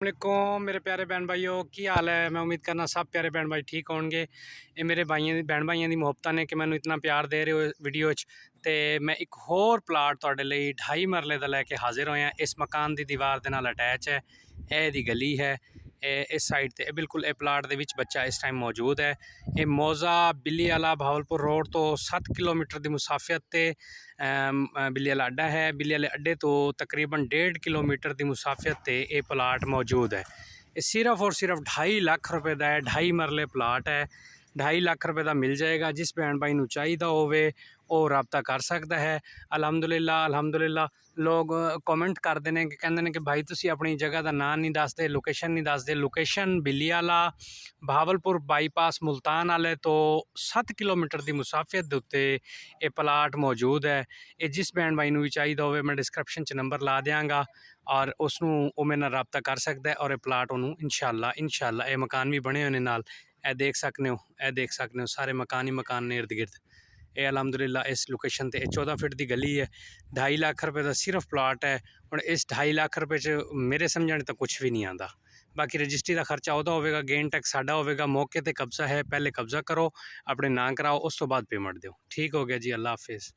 वालेकुम मेरे प्यारे भैन भाईओ की हाल है। मैं उम्मीद करना सब प्यारे भैन भाई ठीक होंगे। ये मेरे भाइयों भैन भाइयों की मुहब्बत ने कि मैंने इतना प्यार दे रहे हो वीडियो तो मैं एक होर प्लाट तुहाडे लई 2.5 मरले का लैके हाजिर होया। इस मकान की दीवार के नाल अटैच है, यह गली है। इस साइड ते बिल्कुल ये प्लाट के विच बच्चा इस टाइम मौजूद है। ये मौजा बिल्ली वाला भावलपुर रोड तो 7 किलोमीटर की मुसाफियत ते बिल्ली वाला अड्डा है। बिल्ली वाले अड्डे तो तकरीबन 1.5 किलोमीटर की मुसाफियत ते ये प्लाट मौजूद है। ये सिर्फ और सिर्फ 2.5 लाख रुपए का है। 2.5 मरले प्लाट है, 2.5 लाख रुपए का मिल जाएगा। जिस भैन भाई नूं चाहिदा होवे वो रबता कर सकता है। अलहमदुलिल्लाह अलहमदुलिल्लाह लोग कमेंट करते हैं कि कहते हैं कि भाई तुसी अपनी जगह का नाम नहीं दसदे, लोकेशन नहीं दसदे। लोकेशन बिल्लीवाला भावलपुर बाईपास मुल्तान वाले तो 7 किलोमीटर की मुसाफियत के उत्ते ये प्लाट मौजूद है। ये जिस भैन भाई नूं भी चाहिदा होवे मैं डिस्क्रिप्शन च नंबर ला देंगा और उसनों वो मेरे नाल रबता कर सकता है और ये प्लाट उन्होंने इंशाअल्लाह ये मकान भी बने हुए नाल ए देख सकते हो। ए देख सकते हो सारे मकान ही मकान ने इर्द गिर्द। ये अलहमदुलिल्लाह इस लोकेशन ते 14 फीट की गली है। 2.5 लाख रुपए का सिर्फ प्लाट है। और इस 2.5 लाख रुपए च मेरे समझने तो कुछ भी नहीं आता। बाकी रजिस्ट्री का खर्चा वह होगा, गेन टैक्स साडा होगा। मौके पर कब्जा है, पहले कब्जा करो, अपने नाम कराओ, उस तो बाद पेमेंट दो। ठीक हो गया जी, अल्लाह हाफिज़।